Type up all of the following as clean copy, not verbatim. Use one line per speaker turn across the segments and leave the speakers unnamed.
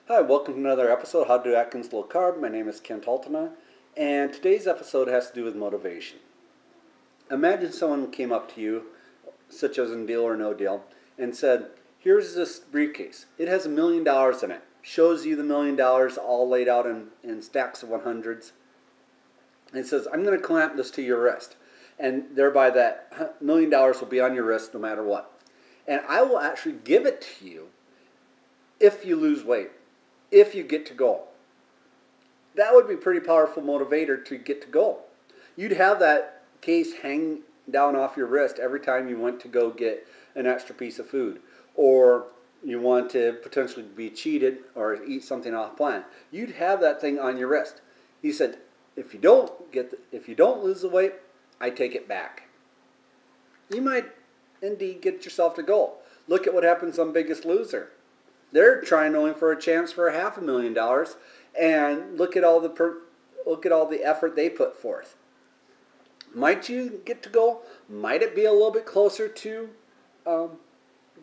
Hi, welcome to another episode of How to Do Atkins Low Carb. My name is Kent Altena, and today's episode has to do with motivation. Imagine someone came up to you, such as in Deal or No Deal, and said, here's this briefcase. It has $1 million in it. Shows you the $1 million all laid out in stacks of 100s. And it says, I'm going to clamp this to your wrist. And thereby that $1 million will be on your wrist no matter what. And I will actually give it to you if you lose weight. If you get to goal. That would be a pretty powerful motivator to get to goal. You'd have that case hang down off your wrist every time you went to go get an extra piece of food, or you want to potentially be cheated or eat something off plan. You'd have that thing on your wrist. He said, if you don't lose the weight, I take it back. You might indeed get yourself to goal. Look at what happens on Biggest Loser. They're trying only for a chance for $500,000, and look at all the effort they put forth. Might you get to goal? Might it be a little bit closer to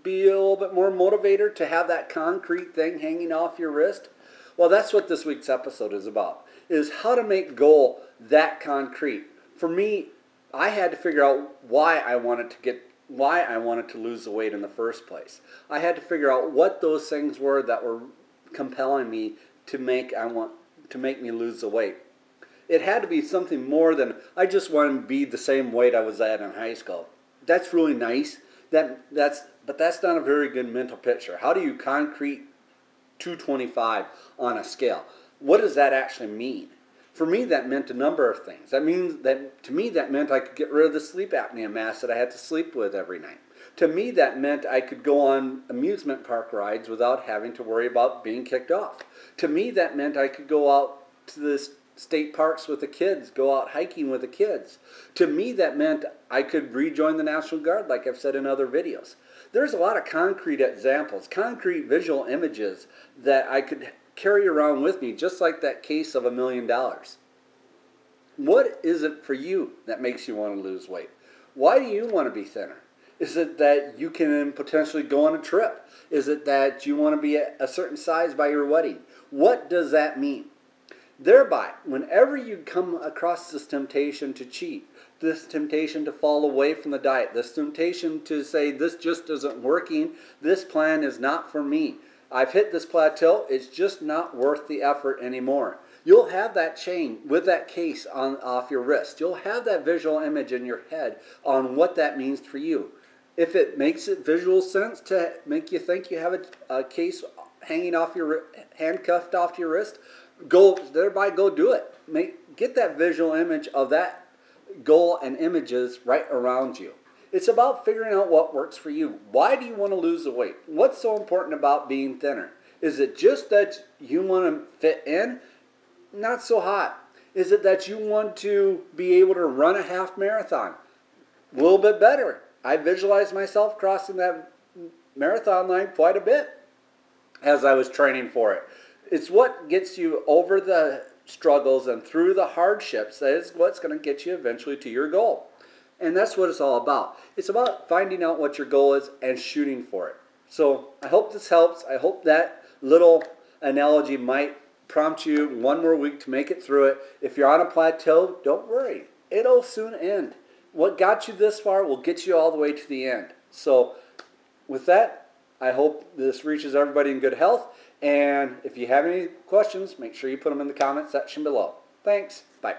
be a little bit more motivator to have that concrete thing hanging off your wrist? Well, that's what this week's episode is about, is how to make goal that concrete. For me, I had to figure out why I wanted to lose the weight in the first place. I had to figure out what those things were that were compelling me to make me lose the weight. It had to be something more than I just want to be the same weight I was at in high school. That's really nice. But that's not a very good mental picture. How do you concrete 225 on a scale? What does that actually mean? For me, that meant a number of things. To me, that meant I could get rid of the sleep apnea mask that I had to sleep with every night. To me, that meant I could go on amusement park rides without having to worry about being kicked off. To me, that meant I could go out to the state parks with the kids, go out hiking with the kids. To me, that meant I could rejoin the National Guard, like I've said in other videos. There's a lot of concrete examples, concrete visual images that I could carry around with me, just like that case of $1 million. What is it for you that makes you want to lose weight? Why do you want to be thinner? Is it that you can potentially go on a trip? Is it that you want to be a certain size by your wedding? What does that mean? Thereby, whenever you come across this temptation to cheat, this temptation to fall away from the diet, this temptation to say this just isn't working, this plan is not for me, I've hit this plateau, it's just not worth the effort anymore. You'll have that chain with that case off your wrist. You'll have that visual image in your head on what that means for you. If it makes it visual sense to make you think you have a case hanging off handcuffed off your wrist, go do it. Get that visual image of that goal and images right around you. It's about figuring out what works for you. Why do you want to lose the weight? What's so important about being thinner? Is it just that you want to fit in? Not so hot. Is it that you want to be able to run a half marathon? A little bit better. I visualized myself crossing that marathon line quite a bit as I was training for it. It's what gets you over the struggles and through the hardships that is what's going to get you eventually to your goal. And that's what it's all about. It's about finding out what your goal is and shooting for it. So I hope this helps. I hope that little analogy might prompt you one more week to make it through it. If you're on a plateau, don't worry. It'll soon end. What got you this far will get you all the way to the end. So with that, I hope this reaches everybody in good health. And if you have any questions, make sure you put them in the comment section below. Thanks. Bye.